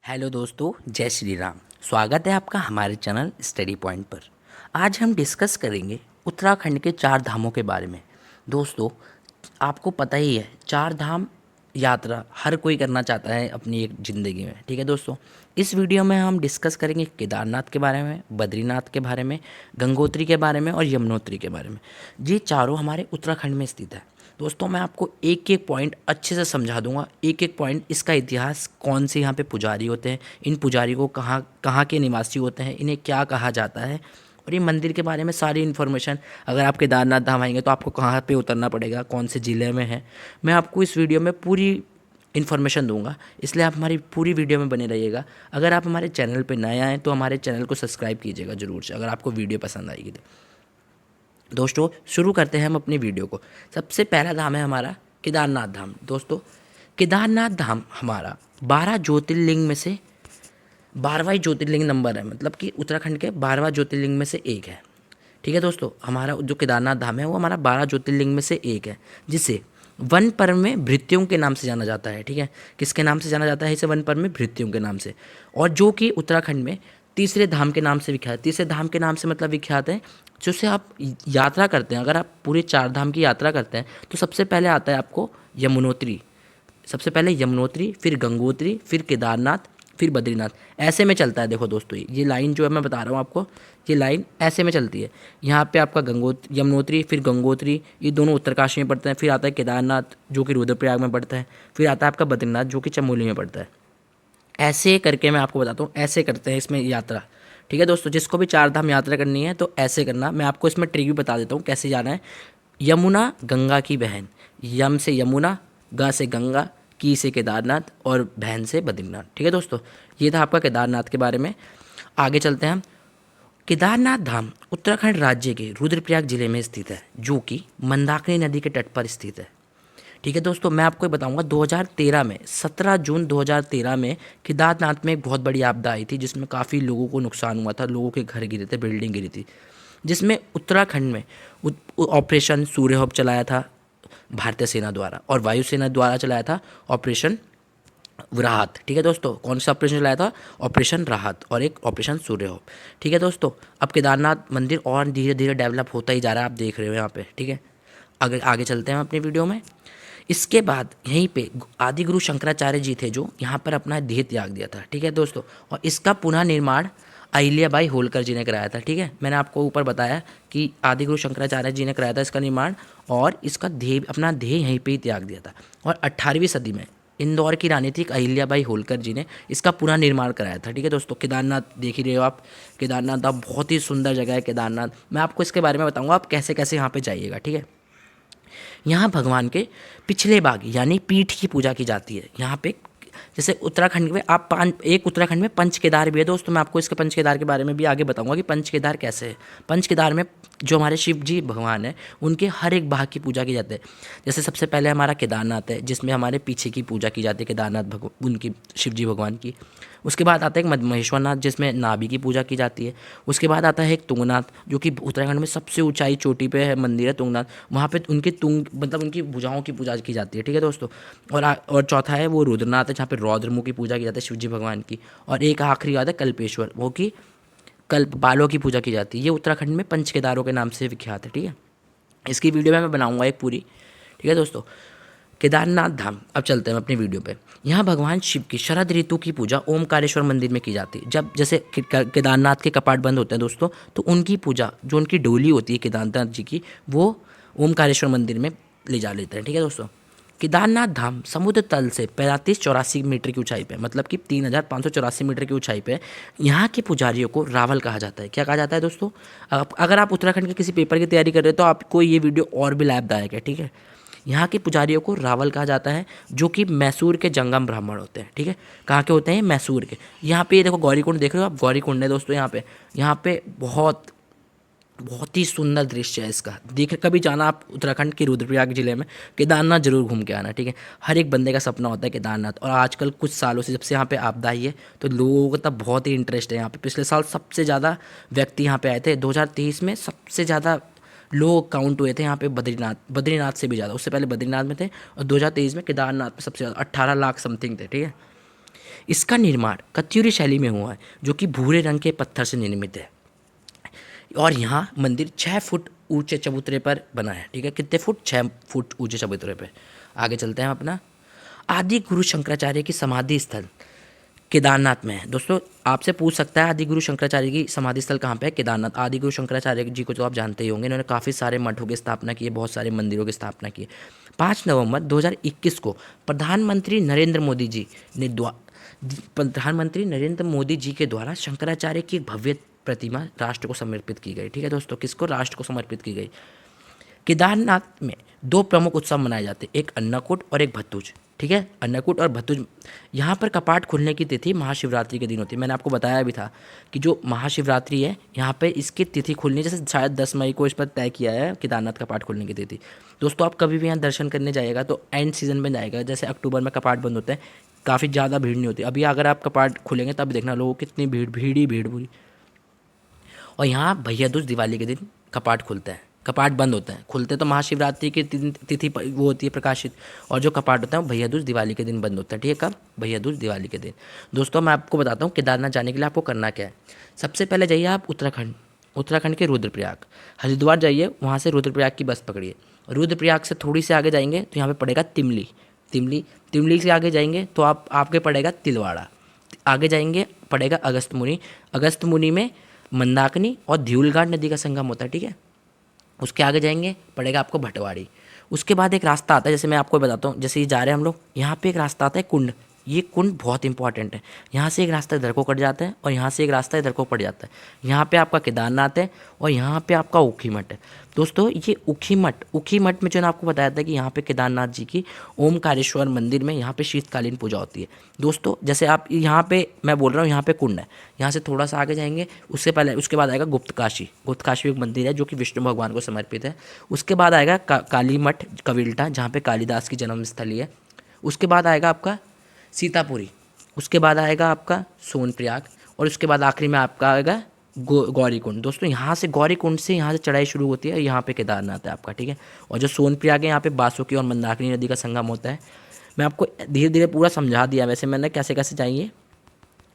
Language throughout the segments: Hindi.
हेलो दोस्तों, जय श्री राम। स्वागत है आपका हमारे चैनल स्टडी पॉइंट पर। आज हम डिस्कस करेंगे उत्तराखंड के चार धामों के बारे में। दोस्तों, आपको पता ही है, चार धाम यात्रा हर कोई करना चाहता है अपनी एक ज़िंदगी में। ठीक है दोस्तों, इस वीडियो में हम डिस्कस करेंगे केदारनाथ के बारे में, बद्रीनाथ के बारे में, गंगोत्री के बारे में और यमुनोत्री के बारे में। ये चारों हमारे उत्तराखंड में स्थित है। दोस्तों, मैं आपको एक एक पॉइंट अच्छे से समझा दूंगा, एक एक पॉइंट, इसका इतिहास, कौन से यहाँ पे पुजारी होते हैं, इन पुजारी को कहाँ कहाँ के निवासी होते हैं, इन्हें क्या कहा जाता है, और ये मंदिर के बारे में सारी इन्फॉर्मेशन। अगर आप केदारनाथ धाम आएंगे तो आपको कहाँ पे उतरना पड़ेगा, कौन से ज़िले में है, मैं आपको इस वीडियो में पूरी इन्फॉर्मेशन दूंगा। इसलिए आप हमारी पूरी वीडियो में बने रहिएगा। अगर आप हमारे चैनल पर नए आएँ तो हमारे चैनल को सब्सक्राइब कीजिएगा ज़रूर से, अगर आपको वीडियो पसंद आएगी तो। दोस्तों, शुरू करते हैं हम अपनी वीडियो को। सबसे पहला धाम है हमारा केदारनाथ धाम। दोस्तों, केदारनाथ धाम हमारा 12 ज्योतिर्लिंग में से 12वां ज्योतिर्लिंग नंबर है, मतलब कि उत्तराखंड के 12वां ज्योतिर्लिंग में से एक है। ठीक है दोस्तों, हमारा जो केदारनाथ धाम है वो हमारा 12 ज्योतिर्लिंग में से एक है, जिसे वन पर्व में भृत्यों के नाम से जाना जाता है। ठीक है, किसके नाम से जाना जाता है इसे? वन पर्व में भृत्यों के नाम से। और जो कि उत्तराखंड में तीसरे धाम के नाम से विख्यात है। तीसरे धाम के नाम से मतलब विख्यात है, जो से आप यात्रा करते हैं, अगर आप पूरे चार धाम की यात्रा करते हैं तो सबसे पहले आता है आपको यमुनोत्री। सबसे पहले यमुनोत्री, फिर गंगोत्री, फिर केदारनाथ, फिर बद्रीनाथ। ऐसे में चलता है। देखो दोस्तों, ये लाइन जो है मैं बता रहा हूँ आपको, ये लाइन ऐसे में चलती है। यहाँ पे आपका यमुनोत्री, फिर गंगोत्री, ये दोनों उत्तरकाशी में पड़ते हैं। फिर आता है केदारनाथ जो कि रुद्रप्रयाग में पड़ता है। फिर आता है आपका बद्रीनाथ जो कि चमोली में पड़ता है। ऐसे करके मैं आपको बताता हूँ, ऐसे करते हैं इसमें यात्रा। ठीक है दोस्तों, जिसको भी चार धाम यात्रा करनी है तो ऐसे करना। मैं आपको इसमें ट्रिक भी बता देता हूँ कैसे जाना है। यमुना गंगा की बहन, यम से यमुना, गा से गंगा, की से केदारनाथ और बहन से बद्रीनाथ। ठीक है दोस्तों, ये था आपका केदारनाथ के बारे में। आगे चलते हैं हम। केदारनाथ धाम उत्तराखंड राज्य के रुद्रप्रयाग जिले में स्थित है, जो कि मंदाकिनी नदी के तट पर स्थित है। ठीक है दोस्तों, मैं आपको बताऊंगा 2013 में, 17 जून 2013 में केदारनाथ में एक बहुत बड़ी आपदा आई थी, जिसमें काफ़ी लोगों को नुकसान हुआ था। लोगों के घर गिरे थे, बिल्डिंग गिरी थी, जिसमें उत्तराखंड में ऑपरेशन सूर्यहोप चलाया था भारतीय सेना द्वारा, और वायुसेना द्वारा चलाया था ऑपरेशन राहत। ठीक है दोस्तों, कौन सा ऑपरेशन चलाया था? ऑपरेशन राहत और एक ऑपरेशन सूर्यहोप। ठीक है दोस्तों, अब केदारनाथ मंदिर और धीरे धीरे डेवलप होता ही जा रहा है, आप देख रहे हो यहाँ पे। ठीक है, आगे आगे चलते हैं अपनी वीडियो में। इसके बाद यहीं पे आदि गुरु शंकराचार्य जी थे, जो यहाँ पर अपना देह त्याग दिया था। ठीक है दोस्तों, और इसका पुनः निर्माण अहिल्याबाई होलकर जी ने कराया था। ठीक है, मैंने आपको ऊपर बताया कि आदि गुरु शंकराचार्य जी ने कराया था इसका निर्माण, और इसका देह, अपना देह यहीं पे ही त्याग दिया था। और 18वीं सदी में इंदौर की रानी थी अहिल्याबाई होलकर जी ने इसका पुनः निर्माण कराया था। ठीक है दोस्तों, केदारनाथ देख ही रहे हो आप। केदारनाथ आप बहुत ही सुंदर जगह है केदारनाथ। मैं आपको इसके बारे में बताऊँगा आप कैसे कैसे यहाँ पर जाइएगा। ठीक है, यहाँ भगवान के पिछले भाग यानी पीठ की पूजा की जाती है। यहाँ पे जैसे उत्तराखंड में आप एक उत्तराखंड में पंच केदार भी है। दोस्तों, मैं आपको इसके पंच केदार के बारे में भी आगे बताऊंगा कि पंच केदार कैसे है। पंच केदार में जो हमारे शिव जी भगवान है, उनके हर एक भाग की पूजा की जाती है। जैसे सबसे पहले हमारा केदारनाथ है, जिसमें हमारे पीछे की पूजा की जाती है केदारनाथ उनकी शिव जी भगवान की। उसके बाद आता है एक महेश्वरनाथ, जिसमें नाभि की पूजा की जाती है। उसके बाद आता है एक तुंगनाथ, जो कि उत्तराखंड में सबसे ऊंचाई चोटी पे है मंदिर है तुंगनाथ। वहाँ पे उनकी मतलब उनकी भुजाओं की पूजा की जाती है। ठीक है दोस्तों, और चौथा है वो रुद्रनाथ है, जहाँ पे रौद्रमुख की पूजा की जाती है शिवजी भगवान की। और एक आखिरी याद है कल्पेश्वर, वो कि कल्प बालों की पूजा की जाती है। ये उत्तराखंड में पंच केदारों के नाम से विख्यात है। ठीक है, इसकी वीडियो में मैं बनाऊंगा एक पूरी। ठीक है दोस्तों, केदारनाथ धाम। अब चलते हैं अपनी वीडियो पे। यहाँ भगवान शिव की शरद ऋतु की पूजा ओमकारेश्वर मंदिर में की जाती है। जब जैसे केदारनाथ के कपाट बंद होते हैं दोस्तों, तो उनकी पूजा, जो उनकी डोली होती है केदारनाथ जी की, वो ओमकारेश्वर मंदिर में ले जा लेते हैं। ठीक है दोस्तों, केदारनाथ धाम समुद्र तल से 3584 मीटर की ऊंचाई पे, मतलब कि 3584 मीटर की ऊंचाई पे। यहाँ के पुजारियों को रावल कहा जाता है। क्या कहा जाता है दोस्तों? अगर आप उत्तराखंड के किसी पेपर की तैयारी कर रहे हो तो आपको ये वीडियो और भी लाभदायक है। ठीक है, यहाँ के पुजारियों को रावल कहा जाता है, जो कि मैसूर के जंगम ब्राह्मण होते हैं। ठीक है, कहाँ के होते हैं? मैसूर के। यहाँ पे देखो गौरीकुंड देख रहे हो आप, गौरीकुंड है दोस्तों। यहाँ पे बहुत बहुत ही सुंदर दृश्य है इसका। देख कभी जाना आप उत्तराखंड के रुद्रप्रयाग जिले में, केदारनाथ जरूर घूम के आना। ठीक है, हर एक बंदे का सपना होता है केदारनाथ। और आजकल कुछ सालों से जब से यहाँ पे आपदा आई है, तो लोगों को तब बहुत ही इंटरेस्ट है यहाँ पे। पिछले साल सबसे ज़्यादा व्यक्ति यहाँ पे आए थे। 2023 में सबसे ज़्यादा लोग काउंट हुए थे यहाँ पे बद्रीनाथ से भी ज़्यादा। उससे पहले बद्रीनाथ में थे, और 2023 में केदारनाथ में सबसे ज़्यादा 18 लाख समथिंग थे। ठीक है, इसका निर्माण कत्यूरी शैली में हुआ है, जो कि भूरे रंग के पत्थर से निर्मित है। और यहाँ मंदिर 6 फुट ऊंचे चबूतरे पर बना है। ठीक है, कितने फुट? 6 फुट ऊंचे चबूतरे पर। आगे चलते हैं अपना। आदि गुरु शंकराचार्य की समाधि स्थल केदारनाथ में है। दोस्तों आपसे पूछ सकता है आदि गुरु शंकराचार्य की समाधि स्थल कहाँ पे है? केदारनाथ। आदि गुरु शंकराचार्य जी को तो आप जानते ही होंगे, इन्होंने काफ़ी सारे मठों की स्थापना की है, बहुत सारे मंदिरों की स्थापना की है। 5 नवंबर 2021 को प्रधानमंत्री नरेंद्र मोदी जी ने प्रधानमंत्री नरेंद्र मोदी जी के द्वारा शंकराचार्य की एक भव्य प्रतिमा राष्ट्र को समर्पित की गई। ठीक है दोस्तों, किसको? राष्ट्र को समर्पित की गई। केदारनाथ में 2 प्रमुख उत्सव मनाए जाते हैं, एक अन्नकूट और एक भत्तूज। ठीक है, अन्नकूट और भत्तूज। यहाँ पर कपाट खुलने की तिथि महाशिवरात्रि के दिन होती है। मैंने आपको बताया भी था कि जो महाशिवरात्रि है यहाँ पे इसकी तिथि खुलनी, जैसे शायद 10 मई को इस पर तय किया है केदारनाथ कपाट खुलने की तिथि। दोस्तों आप कभी भी यहाँ दर्शन करने जाइएगा तो एंड सीजन में जाएगा, जैसे अक्टूबर में कपाट बंद होते हैं, काफ़ी ज़्यादा भीड़ नहीं होती। अभी अगर आप कपाट खुलेंगे तब देखना लोगों कितनी भीड़ ही भीड़ पूरी। और यहाँ भैया दूज दिवाली के दिन कपाट खुलता है, कपाट बंद होते हैं। खुलते तो महाशिवरात्रि की तिथि वो होती है प्रकाशित, और जो कपाट होता है वो भैया दूज दिवाली के दिन बंद होता है। ठीक है, कब? भैया दूज दिवाली के दिन। दोस्तों मैं आपको बताता हूँ केदारनाथ जाने के लिए आपको करना क्या है। सबसे पहले जाइए आप उत्तराखंड के रुद्रप्रयाग। हरिद्वार जाइए, वहाँ से रुद्रप्रयाग की बस पकड़िए। रुद्रप्रयाग से थोड़ी से आगे जाएंगे तो यहाँ पे पड़ेगा तिमली से आगे जाएंगे तो आपके पड़ेगा तिलवाड़ा। आगे जाएंगे पड़ेगा अगस्त मुनि में मंदाकिनी और ध्यूलघाट नदी का संगम होता है। ठीक है, उसके आगे जाएंगे पड़ेगा आपको भटवाड़ी। उसके बाद एक रास्ता आता है, जैसे मैं आपको बताता हूँ, जैसे ये जा रहे हैं हम लोग, यहाँ पे एक रास्ता आता है कुंड। ये कुंड बहुत इंपॉर्टेंट है। यहाँ से एक रास्ता इधर को कट जाता है और यहाँ से एक रास्ता इधर को पड़ जाता है। यहाँ पे आपका केदारनाथ है और यहाँ पे आपका ऊखीमठ है। दोस्तों ये ऊखीमठ में जो ना आपको बताया था कि यहाँ पे केदारनाथ जी की ओमकारेश्वर मंदिर में यहाँ पे शीतकालीन पूजा होती है। दोस्तों जैसे आप यहाँ पे, मैं बोल रहा हूँ यहाँ पे कुंड है, यहाँ से थोड़ा सा आगे जाएंगे उससे पहले, उसके बाद आएगा गुप्तकाशी एक मंदिर है जो कि विष्णु भगवान को समर्पित है। उसके बाद आएगा काली मठ कविल्टा, जहाँ पे कालिदास की जन्मस्थली है। उसके बाद आएगा आपका सीतापुरी। उसके बाद आएगा आपका सोनप्रयाग और उसके बाद आखिरी में आपका आएगा गौरीकुंड। दोस्तों यहाँ से गौरीकुंड से यहाँ से चढ़ाई शुरू होती है, यहाँ पे केदारनाथ है आपका। ठीक है, और जो सोनप्रयाग है यहाँ पे बासुकी और मंदाकिनी नदी का संगम होता है। मैं आपको धीरे धीरे पूरा समझा दिया, वैसे मैंने कैसे कैसे जाइए।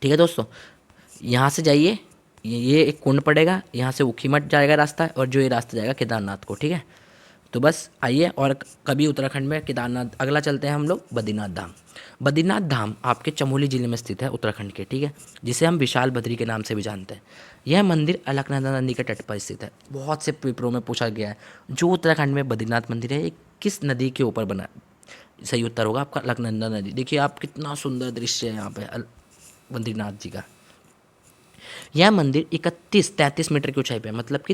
ठीक है दोस्तों, यहाँ से जाइए, ये एक कुंड पड़ेगा, यहाँ से ऊखीमठ जाएगा रास्ता, और जो ये रास्ता जाएगा केदारनाथ को। ठीक है, तो बस आइए। और कभी उत्तराखंड में केदारनाथ। अगला चलते हैं हम लोग बद्रीनाथ धाम। बद्रीनाथ धाम आपके चमोली जिले में स्थित है उत्तराखंड के। ठीक है, जिसे हम विशाल बद्री के नाम से भी जानते हैं। यह मंदिर अलकनंदा नदी के तट पर स्थित है। बहुत से पेपरों में पूछा गया है जो उत्तराखंड में बद्रीनाथ मंदिर है ये किस नदी के ऊपर बना है? सही उत्तर होगा आपका अलकनंदा नदी। देखिए आप कितना सुंदर दृश्य है यहाँ पे बद्रीनाथ जी का। यह मंदिर 31-33 मीटर की ऊंचाई पर, मतलब कि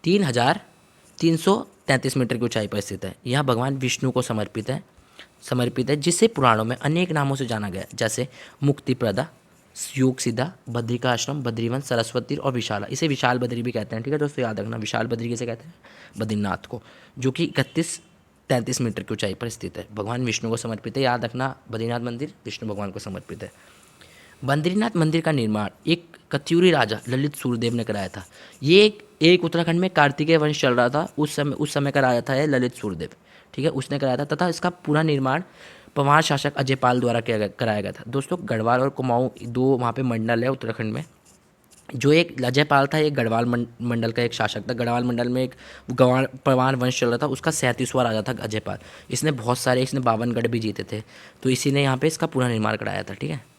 3333 मीटर की ऊंचाई पर स्थित है। यह भगवान विष्णु को समर्पित है, जिसे पुराणों में अनेक नामों से जाना गया है, जैसे मुक्तिप्रदा, योग सिद्धा, बद्रिकाश्रम, बद्रीवन, सरस्वती और विशाला। इसे विशाल बद्री भी कहते हैं। ठीक है दोस्तों, याद रखना विशाल बद्री किसे कहते हैं? बद्रीनाथ को, जो कि 31-33 मीटर की ऊंचाई पर स्थित है, भगवान विष्णु को समर्पित है। याद रखना बद्रीनाथ मंदिर विष्णु भगवान को समर्पित है। बद्रीनाथ मंदिर का निर्माण एक कत्यूरी राजा ललित सूर्यदेव ने कराया था। ये एक उत्तराखंड में कार्तिकेय वंश चल रहा था, उस समय का राजा था ये ललित सूर्यदेव। ठीक है, उसने कराया था, तथा इसका पूरा निर्माण पवार शासक अजयपाल द्वारा कराया गया था। दोस्तों गढ़वाल और कुमाऊं 2 वहाँ पे मंडल है उत्तराखंड में। जो एक अजयपाल था, एक गढ़वाल मंडल का एक शासक था। गढ़वाल मंडल में एक पवार वंश चल रहा था, उसका 37वां राजा था अजयपाल। इसने 52 गढ़ भी जीते थे, तो इसी ने यहाँ पे इसका पूरा निर्माण कराया था। ठीक है,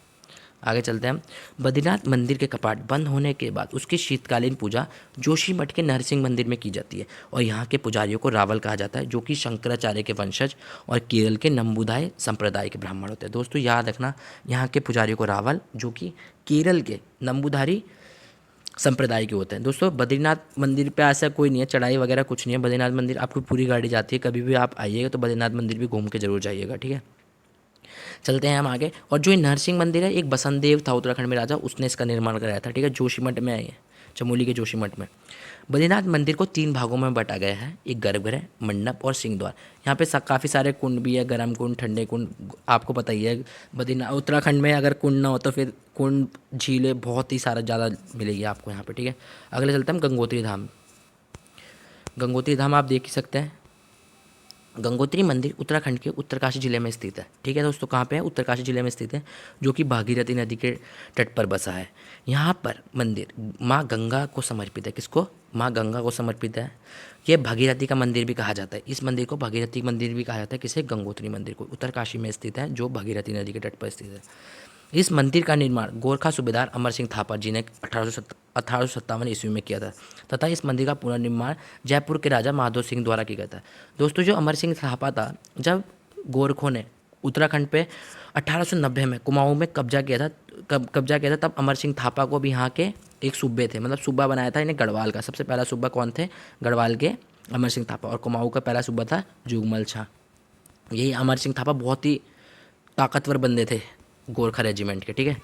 आगे चलते हैं हम। बद्रीनाथ मंदिर के कपाट बंद होने के बाद उसकी शीतकालीन पूजा जोशीमठ के नरसिंह मंदिर में की जाती है, और यहाँ के पुजारियों को रावल कहा जाता है, जो कि शंकराचार्य के वंशज और केरल के नंबूदाय संप्रदाय के ब्राह्मण होते हैं। दोस्तों याद रखना, यहाँ के पुजारियों को रावल, जो कि केरल के नंबूधारी संप्रदाय के होते हैं। दोस्तों बद्रीनाथ मंदिर पे ऐसा कोई नहीं है, चढ़ाई वगैरह कुछ नहीं है। बद्रीनाथ मंदिर आपको पूरी गाड़ी जाती है, कभी भी आप आइएगा तो बद्रीनाथ मंदिर भी घूम के जरूर जाइएगा। ठीक है, चलते हैं हम आगे। और जो ये नरसिंह मंदिर है, एक बसंत देव था उत्तराखंड में राजा, उसने इसका निर्माण कराया था। ठीक है, जोशीमठ में है, चमोली के जोशीमठ में। बद्रीनाथ मंदिर को 3 भागों में बांटा गया है, एक गर्भगृह, मंडप और सिंहद्वार। यहाँ पे काफ़ी सारे कुंड भी है, गर्म कुंड, ठंडे कुंड, आपको पता ही है। बद्रीनाथ उत्तराखंड में अगर कुंड ना हो तो फिर कुंड, झीलें बहुत ही सारा ज़्यादा मिलेगी आपको यहाँ पे। ठीक है, अगले चलते हैं हम गंगोत्री धाम। गंगोत्री धाम आप देख ही सकते हैं, गंगोत्री मंदिर उत्तराखंड के उत्तरकाशी जिले में स्थित है। ठीक है दोस्तों, कहाँ पे है? उत्तरकाशी जिले में स्थित है, जो कि भागीरथी नदी के तट पर बसा है। यहाँ पर मंदिर माँ गंगा को समर्पित है। किसको? माँ गंगा को समर्पित है। ये भागीरथी का मंदिर भी कहा जाता है। इस मंदिर को भागीरथी मंदिर भी कहा जाता है। किसे? गंगोत्री मंदिर को। उत्तरकाशी में स्थित है, जो भागीरथी नदी के तट पर स्थित है। इस मंदिर का निर्माण गोरखा सूबेदार अमर सिंह थापा जी ने 1857 ईस्वी में किया था, तथा इस मंदिर का पुनर्निर्माण जयपुर के राजा माधो सिंह द्वारा किया गया था। दोस्तों, जो अमर सिंह थापा था, जब गोरखों ने उत्तराखंड पे 1890 में कुमाऊं में कब्जा किया था, तब अमर सिंह थापा को भी यहाँ के एक सूबे थे, मतलब सूबा बनाया था इन्हें गढ़वाल का। सबसे पहला सूबा कौन थे? गढ़वाल के अमर सिंह थापा। और कुमाऊं का पहला सूबा था जुगमल शाह। यही अमर सिंह थापा बहुत ही ताकतवर बंदे थे गोरखा रेजिमेंट के। ठीक है।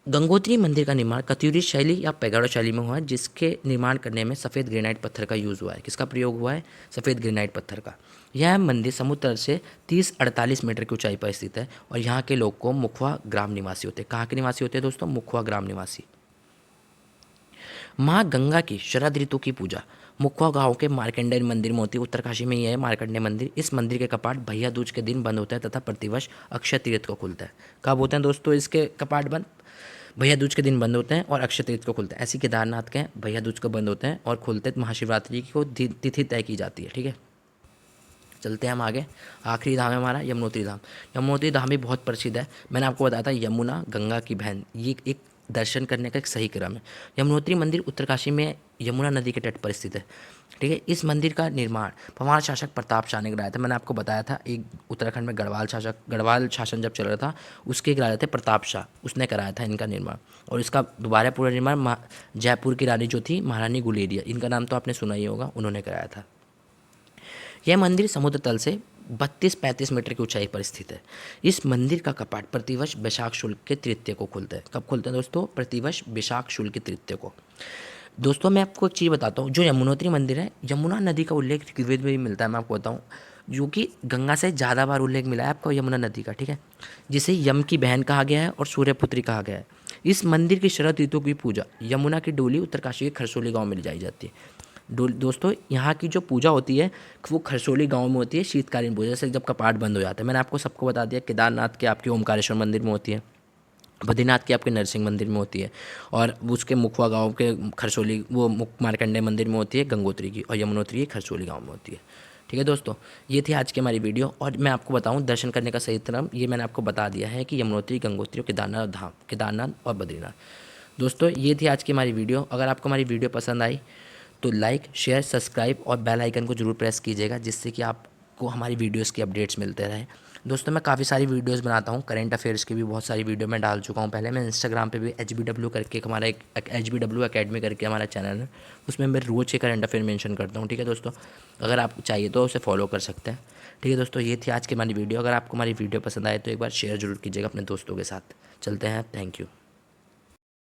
गंगोत्री मंदिर का निर्माण कत्यूरी शैली या पैगोडा शैली में हुआ है, जिसके निर्माण करने में सफ़ेद ग्रेनाइट पत्थर का यूज़ हुआ है। किसका प्रयोग हुआ है? सफ़ेद ग्रेनाइट पत्थर का। यह मंदिर समुद्र तल से 30-48 मीटर की ऊंचाई पर स्थित है और यहाँ के लोग को मुखवा ग्राम निवासी होते हैं। कहाँ के निवासी होते हैं दोस्तों? मुखवा ग्राम निवासी। माँ गंगा की शरद ऋतु की पूजा मुखवा गांव के मार्कंडेय मंदिर में होती है। उत्तरकाशी में ही है मार्कंडेय मंदिर। इस मंदिर के कपाट भैया दूज के दिन बंद होते हैं तथा प्रतिवर्ष अक्षय तृतीया को खुलता है। कब होते हैं दोस्तों इसके कपाट बंद? भैया दूज के दिन बंद होते हैं और अक्षय तृतीया को खुलते हैं। ऐसे केदारनाथ के भैया दूज को बंद होते हैं और खुलते महाशिवरात्रि को तिथि तय की जाती है। ठीक है, चलते हैं हम आगे। आखिरी धाम है हमारा यमुनोत्री धाम। यमुनोत्री धाम भी बहुत प्रसिद्ध है। मैंने आपको बताया था यमुना गंगा की बहन, ये एक दर्शन करने का एक सही क्रम है। यमुनोत्री मंदिर उत्तरकाशी में यमुना नदी के तट पर स्थित है। ठीक है। इस मंदिर का निर्माण पवार शासक प्रताप शाह ने कराया था। मैंने आपको बताया था एक उत्तराखंड में गढ़वाल शासन जब चल रहा था, उसके एक राजा थे प्रताप शाह, उसने कराया था इनका निर्माण। और इसका दोबारा पूरा निर्माण जयपुर की रानी जो थी महारानी गुलेरिया, इनका नाम तो आपने सुना ही होगा, उन्होंने कराया था। यह मंदिर समुद्र तल से 32-35 मीटर की ऊंचाई पर स्थित है। इस मंदिर का कपाट प्रतिवर्ष वैशाख शुल्क के तृतीय को खुलता है। कब खुलते हैं दोस्तों? प्रतिवर्ष वैशाख शुल्क के तृतीय को। दोस्तों, मैं आपको एक चीज़ बताता हूँ, जो यमुनोत्री मंदिर है, यमुना नदी का उल्लेख ऋग्वेद में भी मिलता है। मैं आपको बताऊँ, जो कि गंगा से ज़्यादा बार उल्लेख मिला है आपको यमुना नदी का। ठीक है, जिसे यम की बहन कहा गया है और सूर्यपुत्री कहा गया है। इस मंदिर की शरद ऋतु की पूजा यमुना की डोली उत्तरकाशी के खरसोली गाँव में ले जाई जाती है। दोस्तों, यहाँ की जो पूजा होती है वो खरसोली गांव में होती है, शीतकालीन पूजा, जैसे जब कपाट बंद हो जाता है। मैंने आपको सबको बता दिया, केदारनाथ के आपके ओमकारेश्वर मंदिर में होती है, बद्रीनाथ के आपके नरसिंह मंदिर में होती है, और उसके मुखवा गांव के खरसोली वो मार्कंडेय मंदिर में होती है गंगोत्री की, और यमुनोत्री की खरसोली गाँव में होती है। ठीक है दोस्तों, ये थी आज की हमारी वीडियो। और मैं आपको बताऊं दर्शन करने का सही क्रम, ये मैंने आपको बता दिया है कि यमुनोत्री, गंगोत्री और केदारनाथ धाम, केदारनाथ और बद्रीनाथ। दोस्तों, ये थी आज की हमारी वीडियो। अगर आपको हमारी वीडियो पसंद आई तो लाइक, शेयर, सब्सक्राइब और बेल आइकन को जरूर प्रेस कीजिएगा, जिससे कि आपको हमारी वीडियोस की अपडेट्स मिलते रहें। दोस्तों, मैं काफ़ी सारी वीडियोस बनाता हूँ, करंट अफेयर्स की भी बहुत सारी वीडियो मैं डाल चुका हूँ पहले। मैं इंस्टाग्राम पे भी HBW करके हमारा एक HBW अकेडमी करके हमारा चैनल है, उसमें मैं रोज़ के करंट अफेयर मेंशन करता हूँ। ठीक है दोस्तों, अगर आप चाहिए तो उसे फॉलो कर सकते हैं। ठीक है दोस्तों, ये थी आज की हमारी वीडियो। अगर आपको हमारी वीडियो पसंद आए तो एक बार शेयर जरूर कीजिएगा अपने दोस्तों के साथ। चलते हैं, थैंक यू।